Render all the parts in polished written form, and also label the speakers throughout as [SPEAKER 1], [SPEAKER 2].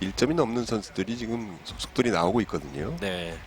[SPEAKER 1] 1점이 넘는 선수들이 지금 속속들이 나오고 있거든요.
[SPEAKER 2] 네.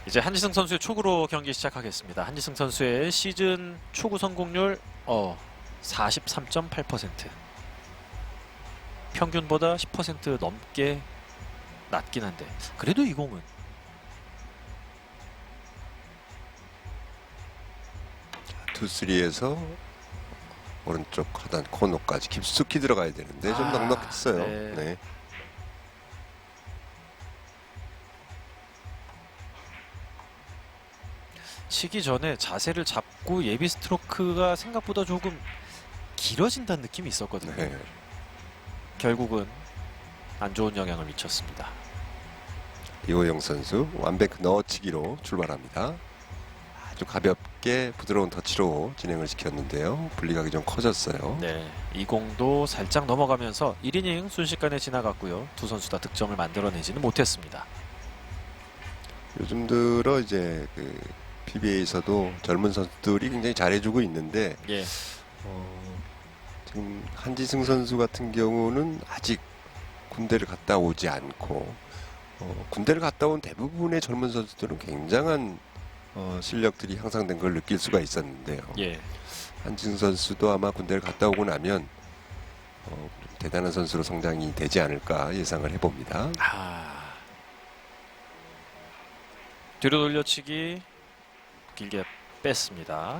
[SPEAKER 2] 이제 한지승 선수의 초구로 경기 시작하겠습니다. 한지승 선수의 시즌 초구 성공률 43.8%. 평균보다 10% 넘게 낮긴 한데 그래도 이 공은
[SPEAKER 1] 투쓰리에서 오른쪽 하단 코너까지 깊숙이 들어가야 되는데 좀 넉넉했어요.
[SPEAKER 2] 네.
[SPEAKER 1] 네.
[SPEAKER 2] 치기 전에 자세를 잡고 예비 스트로크가 생각보다 조금 길어진다는 느낌이 있었거든요.
[SPEAKER 1] 네.
[SPEAKER 2] 결국은 안 좋은 영향을 미쳤습니다.
[SPEAKER 1] 이호영 선수 완백 넣어치기로 출발합니다. 아주 가볍게 부드러운 터치로 진행을 시켰는데요. 분리각이 좀 커졌어요.
[SPEAKER 2] 네, 이 공도 살짝 넘어가면서 1이닝 순식간에 지나갔고요. 두 선수 다 득점을 만들어내지는 못했습니다.
[SPEAKER 1] 요즘 들어 이제 그 PBA에서도 젊은 선수들이 굉장히 잘해주고 있는데
[SPEAKER 2] 예,
[SPEAKER 1] 지금 한지승 선수 같은 경우는 아직 군대를 갔다 오지 않고 군대를 갔다 온 대부분의 젊은 선수들은 굉장한 실력들이 향상된 걸 느낄 수가 있었는데요.
[SPEAKER 2] 예,
[SPEAKER 1] 한지승 선수도 아마 군대를 갔다 오고 나면 좀 대단한 선수로 성장이 되지 않을까 예상을 해봅니다.
[SPEAKER 2] 뒤로 돌려치기 길게 뺐습니다.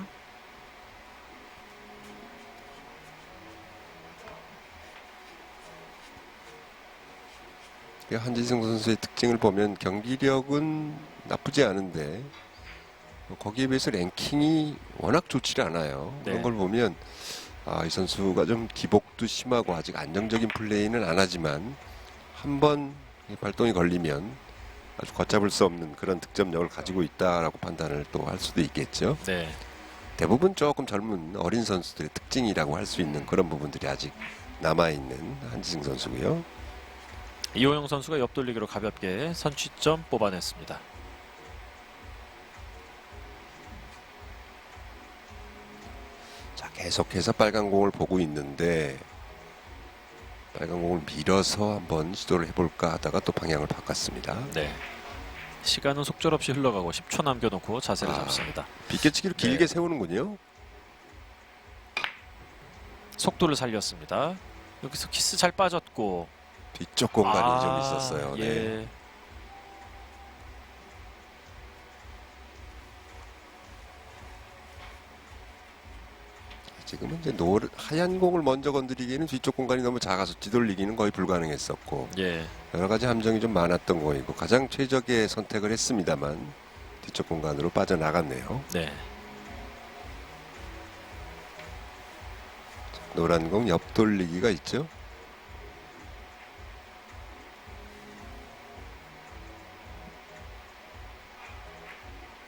[SPEAKER 1] 한지승 선수의 특징을 보면 경기력은 나쁘지 않은데 거기에 비해서 랭킹이 워낙 좋지 않아요.
[SPEAKER 2] 네.
[SPEAKER 1] 그런 걸 보면 이 선수가 좀 기복도 심하고 아직 안정적인 플레이는 안 하지만 한번 발동이 걸리면 아주 걷잡을 수 없는 그런 득점력을 가지고 있다라고 판단을 또 할 수도 있겠죠.
[SPEAKER 2] 네,
[SPEAKER 1] 대부분 조금 젊은 어린 선수들의 특징이라고 할 수 있는 그런 부분들이 아직 남아있는 한지승 선수고요.
[SPEAKER 2] 이호영 선수가 옆돌리기로 가볍게 선취점 뽑아냈습니다.
[SPEAKER 1] 자, 계속해서 빨간 공을 보고 있는데 빨간 공을 밀어서 한번 시도를 해볼까 하다가 또 방향을 바꿨습니다.
[SPEAKER 2] 네, 시간은 속절없이 흘러가고 10초 남겨놓고 자세를 잡습니다.
[SPEAKER 1] 비껴치기를
[SPEAKER 2] 네.
[SPEAKER 1] 길게 세우는군요.
[SPEAKER 2] 속도를 살렸습니다. 여기서 키스 잘 빠졌고
[SPEAKER 1] 뒤쪽 공간이 좀 있었어요.
[SPEAKER 2] 예.
[SPEAKER 1] 네. 지금은 이제 하얀 공을 먼저 건드리기에는 뒤쪽 공간이 너무 작아서 뒤돌리기는 거의 불가능했었고
[SPEAKER 2] 예.
[SPEAKER 1] 여러 가지 함정이 좀 많았던 거이고 가장 최적의 선택을 했습니다만 뒤쪽 공간으로 빠져나갔네요.
[SPEAKER 2] 네.
[SPEAKER 1] 노란 공 옆돌리기가 있죠.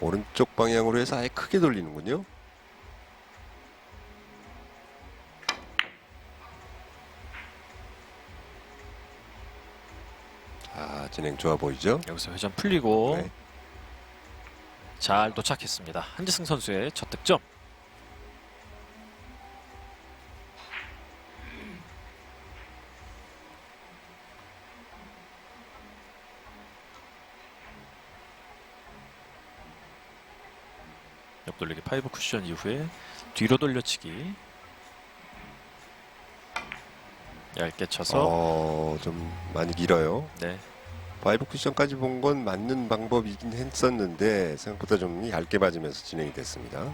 [SPEAKER 1] 오른쪽 방향으로 해서 아예 크게 돌리는군요. 진행 좋아 보이죠?
[SPEAKER 2] 여기서 회전 풀리고
[SPEAKER 1] 네.
[SPEAKER 2] 잘 도착했습니다. 한지승 선수의 첫 득점. 옆돌리기 5 쿠션 이후에 뒤로 돌려치기 얇게 쳐서
[SPEAKER 1] 좀 많이 길어요.
[SPEAKER 2] 네.
[SPEAKER 1] 5 쿠션까지 본 건 맞는 방법이긴 했었는데 생각보다 좀 얇게 맞으면서 진행이 됐습니다.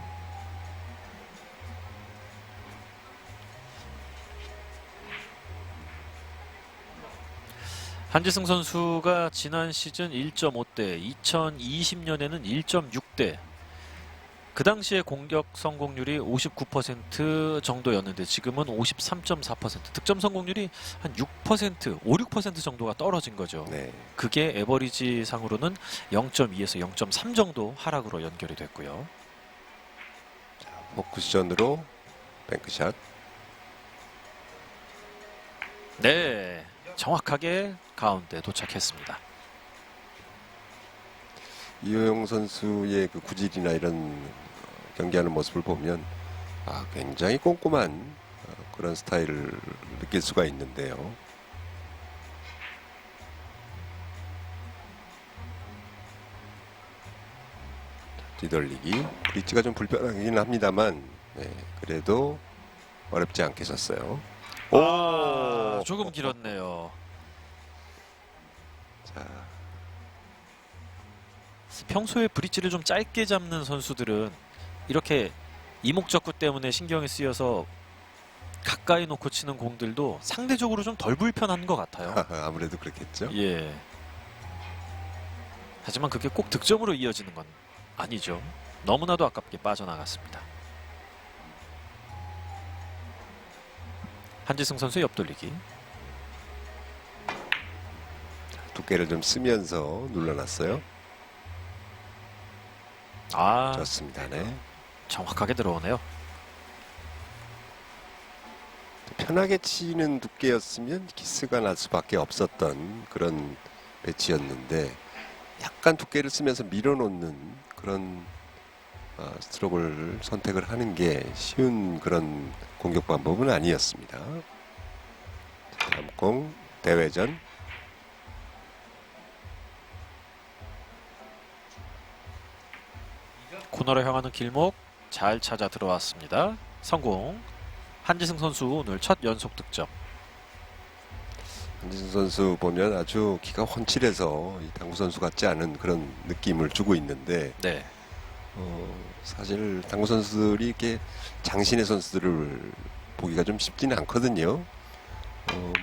[SPEAKER 2] 한지승 선수가 지난 시즌 1.5대, 2020년에는 1.6대. 그 당시에 공격 성공률이 59% 정도였는데 지금은 53.4%. 득점 성공률이 한 6%, 5, 6% 정도가 떨어진 거죠.
[SPEAKER 1] 네.
[SPEAKER 2] 그게 에버리지 상으로는 0.2에서 0.3 정도 하락으로 연결이 됐고요.
[SPEAKER 1] 5 쿠션으로 뱅크샷.
[SPEAKER 2] 네, 정확하게 가운데 도착했습니다.
[SPEAKER 1] 이호영 선수의 그 구질이나 이런 경기하는 모습을 보면 굉장히 꼼꼼한 그런 스타일을 느낄 수가 있는데요. 뒤돌리기 브릿지가 좀 불편하긴 합니다만 그래도 어렵지 않게 쳤어요.
[SPEAKER 2] 조금 길었네요.
[SPEAKER 1] 자,
[SPEAKER 2] 평소에 브릿지를 좀 짧게 잡는 선수들은 이렇게 이목적구 때문에 신경이 쓰여서 가까이 놓고 치는 공들도 상대적으로 좀 덜 불편한 것 같아요.
[SPEAKER 1] 아무래도 그렇겠죠.
[SPEAKER 2] 예. 하지만 그게 꼭 득점으로 이어지는 건 아니죠. 너무나도 아깝게 빠져나갔습니다. 한지승 선수의 옆돌리기.
[SPEAKER 1] 두께를 좀 쓰면서 눌러놨어요. 좋습니다. 네.
[SPEAKER 2] 정확하게 들어오네요.
[SPEAKER 1] 편하게 치는 두께였으면 키스가 날 수밖에 없었던 그런 배치였는데 약간 두께를 쓰면서 밀어놓는 그런 스트로크를 선택을 하는 게 쉬운 그런 공격 방법은 아니었습니다. 다음 공 대회전.
[SPEAKER 2] 코너로 향하는 길목 잘 찾아 들어왔습니다. 성공. 한지승 선수 오늘 첫 연속 득점.
[SPEAKER 1] 한지승 선수 보면 아주 키가 훤칠해서 이 당구 선수 같지 않은 그런 느낌을 주고 있는데
[SPEAKER 2] 네.
[SPEAKER 1] 사실 당구 선수들이 이렇게 장신의 선수들을 보기가 좀 쉽지는 않거든요.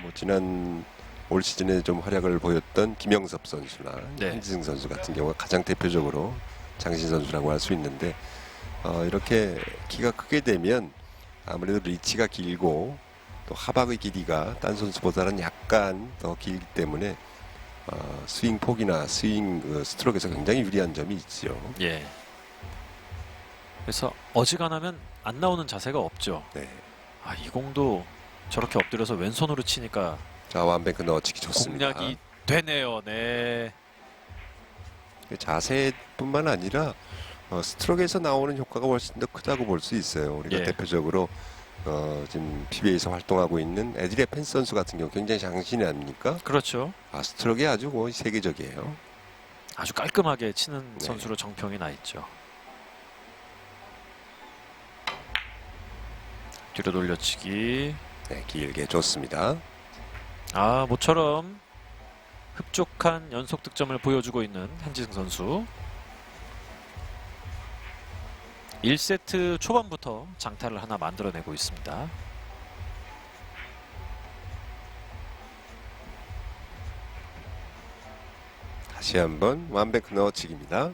[SPEAKER 1] 뭐 지난 올 시즌에 좀 활약을 보였던 김영섭 선수나
[SPEAKER 2] 네.
[SPEAKER 1] 한지승 선수 같은 경우가 가장 대표적으로 장신 선수라고 할 수 있는데 이렇게 키가 크게 되면 아무래도 리치가 길고 또 하박의 길이가 딴 선수보다는 약간 더 길기 때문에 스윙 폭이나 스윙 스트로크에서 굉장히 유리한 점이 있죠.
[SPEAKER 2] 예. 그래서 어지간하면 안 나오는 자세가 없죠.
[SPEAKER 1] 네.
[SPEAKER 2] 이 공도 저렇게 엎드려서 왼손으로 치니까
[SPEAKER 1] 자, 완뱅크 넣어치기 좋습니다.
[SPEAKER 2] 공략이 되네요. 네.
[SPEAKER 1] 자세뿐만 아니라 스트로크에서 나오는 효과가 훨씬 더 크다고 볼 수 있어요. 우리가
[SPEAKER 2] 예.
[SPEAKER 1] 대표적으로 지금 PBA에서 활동하고 있는 에드리에 펜스 선수 같은 경우 굉장히 장신이 아닙니까?
[SPEAKER 2] 그렇죠.
[SPEAKER 1] 스트로크에 아주 거의 세계적이에요.
[SPEAKER 2] 아주 깔끔하게 치는
[SPEAKER 1] 네.
[SPEAKER 2] 선수로 정평이 나 있죠. 뒤로 돌려치기.
[SPEAKER 1] 네, 길게 좋습니다.
[SPEAKER 2] 모처럼 흡족한 연속 득점을 보여주고 있는 한지승 선수. 1세트 초반부터 장타를 하나 만들어내고 있습니다.
[SPEAKER 1] 다시 한번 완뱅크 넣어치기입니다.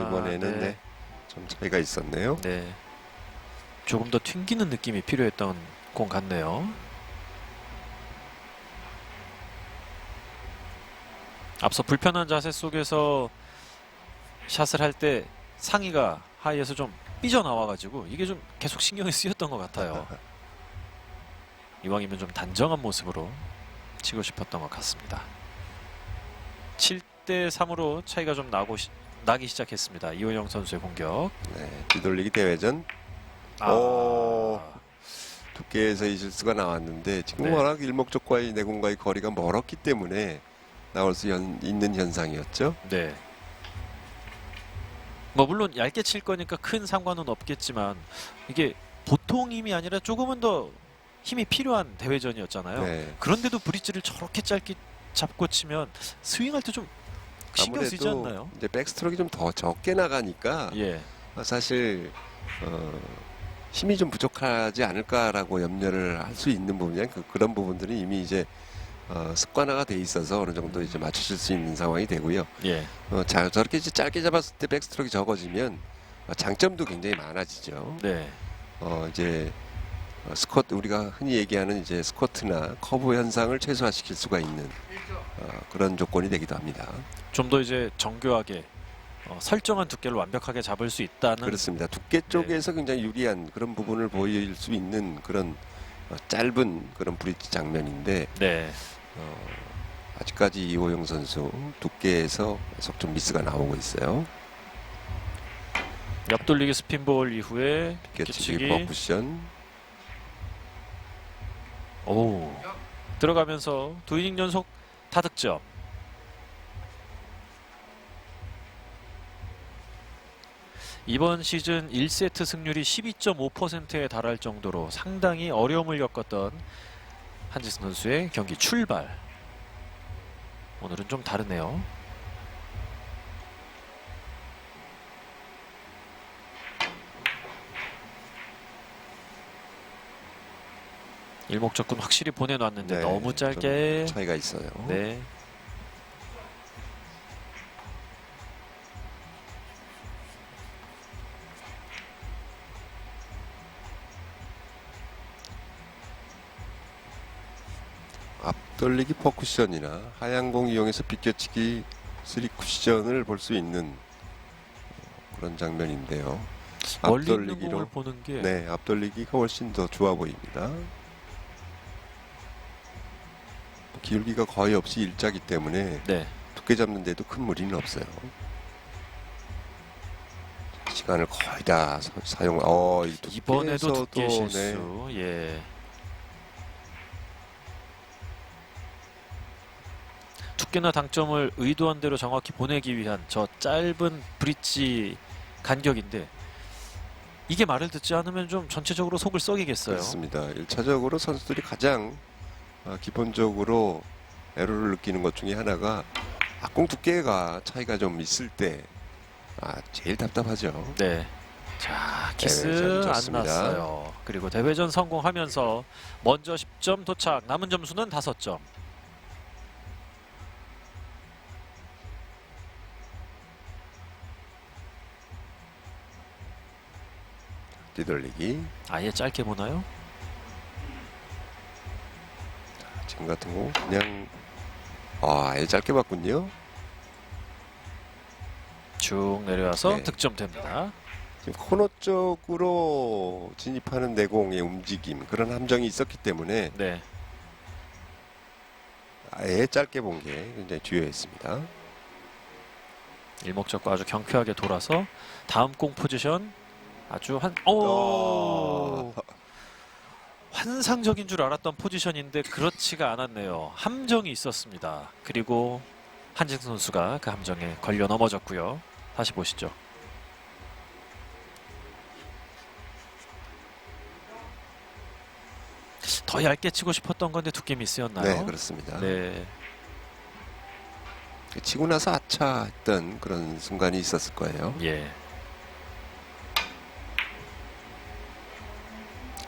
[SPEAKER 1] 이번에는
[SPEAKER 2] 네.
[SPEAKER 1] 좀 차이가 있었네요.
[SPEAKER 2] 네. 조금 더 튕기는 느낌이 필요했던 공 같네요. 앞서 불편한 자세 속에서 샷을 할 때 상의가 하이에서 좀 삐져나와가지고 이게 좀 계속 신경이 쓰였던 것 같아요. 이왕이면 좀 단정한 모습으로 치고 싶었던 것 같습니다. 7대 3으로 차이가 좀 나기 시작했습니다. 이호영 선수의 공격.
[SPEAKER 1] 네, 뒤돌리기 대회전. 두께에서의 실수가 나왔는데 지금
[SPEAKER 2] 네.
[SPEAKER 1] 워낙 일목적과의 내공과의 거리가 멀었기 때문에 나올 수 있는 현상이었죠.
[SPEAKER 2] 네. 뭐 물론 얇게 칠 거니까 큰 상관은 없겠지만 이게 보통 힘이 아니라 조금은 더 힘이 필요한 대회전이었잖아요.
[SPEAKER 1] 네.
[SPEAKER 2] 그런데도 브릿지를 저렇게 짧게 잡고 치면 스윙할 때 좀 신경 쓰이지
[SPEAKER 1] 아무래도
[SPEAKER 2] 않나요?
[SPEAKER 1] 이제 백스트로크가 좀 더 적게 나가니까
[SPEAKER 2] 예.
[SPEAKER 1] 사실 힘이 좀 부족하지 않을까라고 염려를 할 수 있는 부분이 그런 부분들은 이미 이제 습관화가 돼 있어서 어느 정도 이제 맞추실 수 있는 상황이 되고요.
[SPEAKER 2] 예.
[SPEAKER 1] 저렇게 이제 짧게 잡았을 때 백스트로크가 적어지면 장점도 굉장히 많아지죠.
[SPEAKER 2] 네.
[SPEAKER 1] 이제 우리가 흔히 얘기하는 이제 스쿼트나 커브 현상을 최소화시킬 수가 있는 그런 조건이 되기도 합니다.
[SPEAKER 2] 좀 더 이제 정교하게 설정한 두께를 완벽하게 잡을 수 있다는.
[SPEAKER 1] 그렇습니다. 두께 쪽에서 굉장히 유리한 그런 부분을 보일 수 있는 그런 짧은 그런 브릿지 장면인데
[SPEAKER 2] 네.
[SPEAKER 1] 아직까지 이호영 선수 두께에서 계속 좀 미스가 나오고 있어요.
[SPEAKER 2] 옆돌리기 스핀볼 이후에
[SPEAKER 1] 비껴치기
[SPEAKER 2] 비껴치기.
[SPEAKER 1] 버쿠션.
[SPEAKER 2] 오, 들어가면서 두 이닝 연속 타득점. 이번 시즌 1세트 승률이 12.5%에 달할 정도로 상당히 어려움을 겪었던 한지승 선수의 경기 출발. 오늘은 좀 다르네요. 일목적군 확실히 보내놨는데
[SPEAKER 1] 네,
[SPEAKER 2] 너무 짧게.
[SPEAKER 1] 좀 차이가 있어요.
[SPEAKER 2] 네.
[SPEAKER 1] 앞돌리기 퍼쿠션이나 하얀 공 이용해서 비껴치기 3쿠션을 볼 수 있는 그런 장면인데요.
[SPEAKER 2] 멀리 있는 공을
[SPEAKER 1] 앞돌리기로
[SPEAKER 2] 보는 게
[SPEAKER 1] 네, 앞돌리기가 훨씬 더 좋아 보입니다. 기울기가 거의 없이 일자기 때문에
[SPEAKER 2] 네.
[SPEAKER 1] 두께 잡는데도 큰 무리는 없어요. 시간을 거의 다 사용. 이
[SPEAKER 2] 이번에도
[SPEAKER 1] 두께에서도,
[SPEAKER 2] 두께 실수.
[SPEAKER 1] 네,
[SPEAKER 2] 예. 두께나 당점을 의도한 대로 정확히 보내기 위한 저 짧은 브릿지 간격인데 이게 말을 듣지 않으면 좀 전체적으로 속을 썩이겠어요.
[SPEAKER 1] 그렇습니다. 1차적으로 선수들이 가장 기본적으로 에러를 느끼는 것 중에 하나가 공 두께가 차이가 좀 있을 때 제일 답답하죠.
[SPEAKER 2] 네. 자, 키스
[SPEAKER 1] 네, 잘
[SPEAKER 2] 안
[SPEAKER 1] 쳤습니다.
[SPEAKER 2] 났어요. 그리고 대회전 성공하면서 먼저 10점 도착. 남은 점수는 5점.
[SPEAKER 1] 뒤돌리기.
[SPEAKER 2] 아예 짧게 보나요?
[SPEAKER 1] 지금 같은 거 그냥 아예 짧게 봤군요.
[SPEAKER 2] 쭉 내려와서
[SPEAKER 1] 네.
[SPEAKER 2] 득점됩니다.
[SPEAKER 1] 지금 코너 쪽으로 진입하는 내공의 움직임 그런 함정이 있었기 때문에
[SPEAKER 2] 네.
[SPEAKER 1] 아예 짧게 본 게 굉장히 주요했습니다.
[SPEAKER 2] 일목적과 아주 경쾌하게 돌아서 다음 공 포지션 아주 환상적인 줄 알았던 포지션인데 그렇지가 않았네요. 함정이 있었습니다. 그리고 한지승 선수가 그 함정에 걸려 넘어졌고요. 다시 보시죠. 더 얇게 치고 싶었던 건데 두께 미스였나요?
[SPEAKER 1] 네, 그렇습니다.
[SPEAKER 2] 네.
[SPEAKER 1] 치고 나서 아차 했던 그런 순간이 있었을 거예요.
[SPEAKER 2] 예.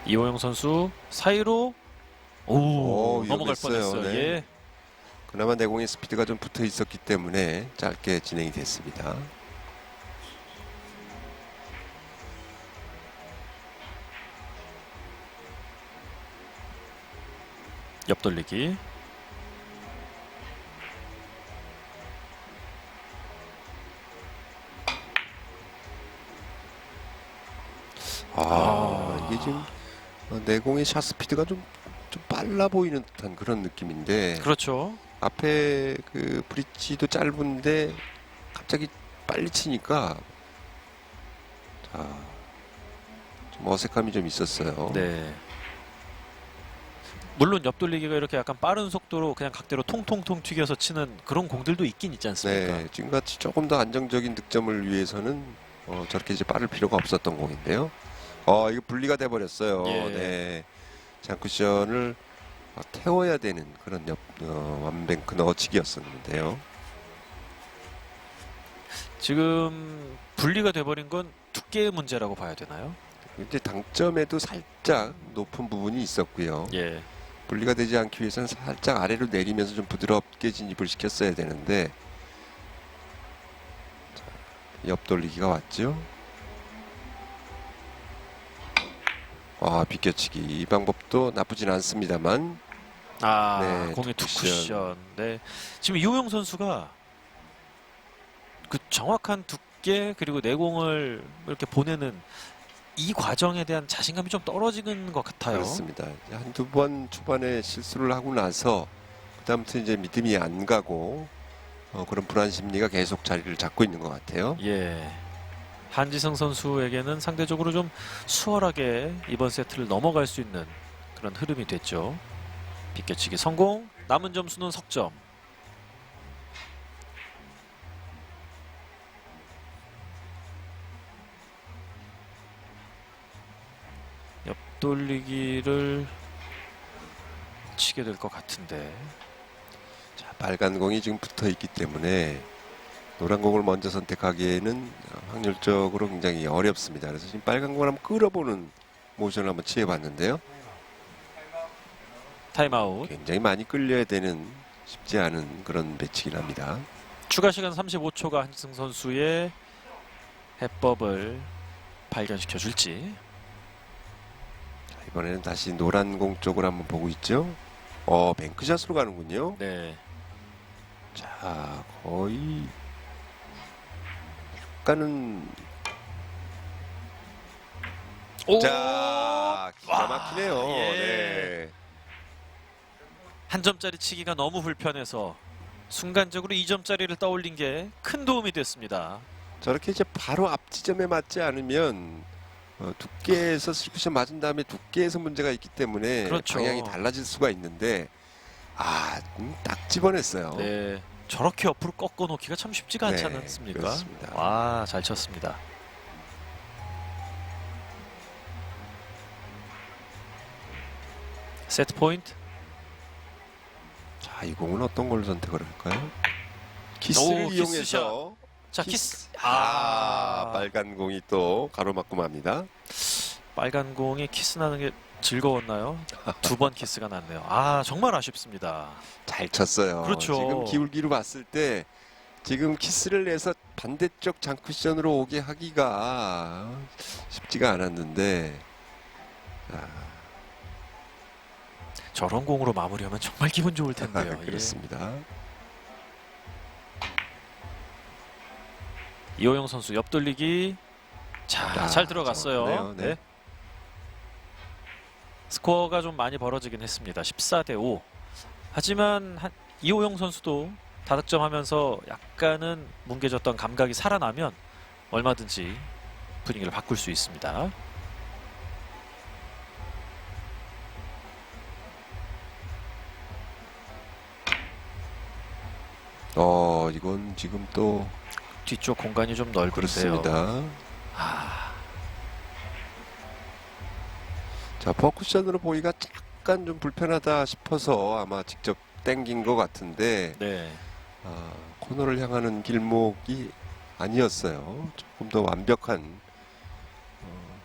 [SPEAKER 2] 이호영 선수 사이로 넘어갈
[SPEAKER 1] 위험했어요.
[SPEAKER 2] 뻔했어요.
[SPEAKER 1] 네.
[SPEAKER 2] 예.
[SPEAKER 1] 그나마 내공의 스피드가 좀 붙어 있었기 때문에 짧게 진행이 됐습니다.
[SPEAKER 2] 옆돌리기.
[SPEAKER 1] 이게 지금 내공의 샷 스피드가 좀 빨라 보이는 듯한 그런 느낌인데
[SPEAKER 2] 그렇죠.
[SPEAKER 1] 앞에 그 브릿지도 짧은데 갑자기 빨리 치니까 좀 어색함이 좀 있었어요.
[SPEAKER 2] 네. 물론 옆돌리기가 이렇게 약간 빠른 속도로 그냥 각대로 통통통 튀겨서 치는 그런 공들도 있긴 있지 않습니까?
[SPEAKER 1] 네, 지금같이 조금 더 안정적인 득점을 위해서는 저렇게 이제 빠를 필요가 없었던 공인데요. 이거 분리가 돼 버렸어요.
[SPEAKER 2] 예.
[SPEAKER 1] 네, 장쿠션을 태워야 되는 그런 완뱅크 넣어치기였었는데요.
[SPEAKER 2] 지금 분리가 돼버린 건 두께의 문제라고 봐야 되나요?
[SPEAKER 1] 이제 당점에도 살짝 높은 부분이 있었고요.
[SPEAKER 2] 예.
[SPEAKER 1] 분리가 되지 않기 위해서는 살짝 아래로 내리면서 좀 부드럽게 진입을 시켰어야 되는데 옆돌리기가 왔죠. 비껴치기 이 방법도 나쁘진 않습니다만 네,
[SPEAKER 2] 공의 두
[SPEAKER 1] 두
[SPEAKER 2] 쿠션. 네. 지금 이호영 선수가 그 정확한 두께 그리고 내공을 이렇게 보내는 이 과정에 대한 자신감이 좀 떨어지는 것 같아요.
[SPEAKER 1] 그렇습니다. 한두 번 초반에 실수를 하고 나서 그다음부터 이제 믿음이 안 가고 그런 불안 심리가 계속 자리를 잡고 있는 것 같아요.
[SPEAKER 2] 예. 한지승 선수에게는 상대적으로 좀 수월하게 이번 세트를 넘어갈 수 있는 그런 흐름이 됐죠. 비껴치기 성공. 남은 점수는 석점. 옆돌리기를 치게 될 것 같은데.
[SPEAKER 1] 자, 빨간 공이 지금 붙어 있기 때문에 노란 공을 먼저 선택하기에는 확률적으로 굉장히 어렵습니다. 그래서 지금 빨간 공을 한번 끌어보는 모션을 한번 취해봤는데요.
[SPEAKER 2] 타임아웃.
[SPEAKER 1] 굉장히 많이 끌려야 되는 쉽지 않은 그런 배치긴 합니다.
[SPEAKER 2] 추가 시간 35초가 한지승 선수의 해법을 발견시켜 줄지.
[SPEAKER 1] 이번에는 다시 노란 공 쪽을 한번 보고 있죠. 뱅크샷으로 가는군요.
[SPEAKER 2] 네.
[SPEAKER 1] 자, 거의 약간은
[SPEAKER 2] 오!
[SPEAKER 1] 자, 기가 막히네요.
[SPEAKER 2] 와, 예.
[SPEAKER 1] 네.
[SPEAKER 2] 한 점짜리 치기가 너무 불편해서 순간적으로 2점짜리를 떠올린 게 큰 도움이 됐습니다.
[SPEAKER 1] 저렇게 이제 바로 앞 지점에 맞지 않으면 두께에서 스리쿠션 맞은 다음에 두께에서 문제가 있기 때문에
[SPEAKER 2] 그렇죠.
[SPEAKER 1] 방향이 달라질 수가 있는데 딱 집어냈어요.
[SPEAKER 2] 네. 저렇게 옆으로 꺾어 놓기가 참 쉽지가 않지
[SPEAKER 1] 네,
[SPEAKER 2] 않습니까?
[SPEAKER 1] 그렇습니다.
[SPEAKER 2] 와, 잘 쳤습니다. 세트 포인트.
[SPEAKER 1] 자, 이 공은 어떤 걸 선택을 할까요? 키스를
[SPEAKER 2] 오,
[SPEAKER 1] 이용해서
[SPEAKER 2] 자, 키스.
[SPEAKER 1] 빨간 공이 또 가로막고 맙니다.
[SPEAKER 2] 빨간 공이 키스 나는 게 즐거웠나요? 두 번 키스가 났네요. 정말 아쉽습니다.
[SPEAKER 1] 잘 쳤어요.
[SPEAKER 2] 그렇죠.
[SPEAKER 1] 지금 기울기로 봤을 때 지금 키스를 내서 반대쪽 장쿠션으로 오게 하기가 쉽지가 않았는데
[SPEAKER 2] 저런 공으로 마무리하면 정말 기분 좋을 텐데요. 예.
[SPEAKER 1] 그렇습니다.
[SPEAKER 2] 이호영 선수 옆돌리기. 자, 잘 들어갔어요.
[SPEAKER 1] 정확하네요. 네.
[SPEAKER 2] 네. 스코어가 좀 많이 벌어지긴 했습니다. 14대 5. 하지만 이호영 선수도 다득점하면서 약간은 뭉개졌던 감각이 살아나면 얼마든지 분위기를 바꿀 수 있습니다.
[SPEAKER 1] 이건 지금 또
[SPEAKER 2] 뒤쪽 공간이 좀 넓은데요.
[SPEAKER 1] 그렇습니다. 자, 퍼쿠션으로 보기가 약간 좀 불편하다 싶어서 아마 직접 땡긴 것 같은데
[SPEAKER 2] 네.
[SPEAKER 1] 코너를 향하는 길목이 아니었어요. 조금 더 완벽한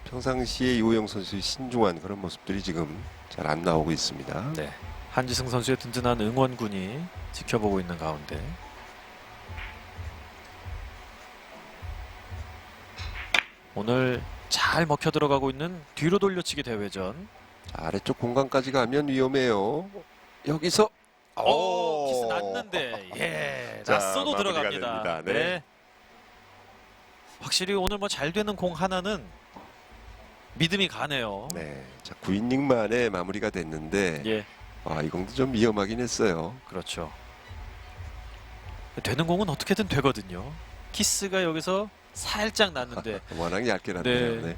[SPEAKER 1] 평상시에 이호영 선수의 신중한 그런 모습들이 지금 잘 안 나오고 있습니다.
[SPEAKER 2] 네. 한지승 선수의 든든한 응원군이 지켜보고 있는 가운데 오늘 잘 먹혀 들어가고 있는 뒤로 돌려치기 대회전.
[SPEAKER 1] 아래쪽 공간까지 가면 위험해요. 여기서
[SPEAKER 2] 키스 났는데 예,
[SPEAKER 1] 자,
[SPEAKER 2] 났어도
[SPEAKER 1] 마무리가
[SPEAKER 2] 들어갑니다.
[SPEAKER 1] 됩니다.
[SPEAKER 2] 네.
[SPEAKER 1] 네.
[SPEAKER 2] 확실히 오늘 뭐 잘 되는 공 하나는 믿음이 가네요.
[SPEAKER 1] 네, 자 9이닝 만에 마무리가 됐는데
[SPEAKER 2] 예,
[SPEAKER 1] 이 공도 좀 위험하긴 했어요.
[SPEAKER 2] 그렇죠. 되는 공은 어떻게든 되거든요. 키스가 여기서 살짝 났는데
[SPEAKER 1] 워낙 얇게 났네요.
[SPEAKER 2] 네.
[SPEAKER 1] 네.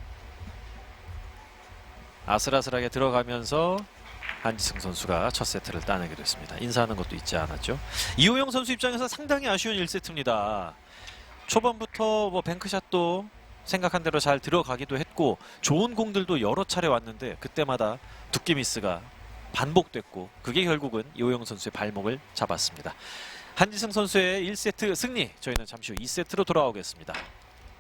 [SPEAKER 2] 아슬아슬하게 들어가면서 한지승 선수가 첫 세트를 따내게 됐습니다. 인사하는 것도 잊지 않았죠. 이호영 선수 입장에서 상당히 아쉬운 1세트입니다. 초반부터 뭐 뱅크샷도 생각한 대로 잘 들어가기도 했고 좋은 공들도 여러 차례 왔는데 그때마다 두께 미스가 반복됐고 그게 결국은 이호영 선수의 발목을 잡았습니다. 한지승 선수의 1세트 승리. 저희는 잠시 후 2세트로 돌아오겠습니다.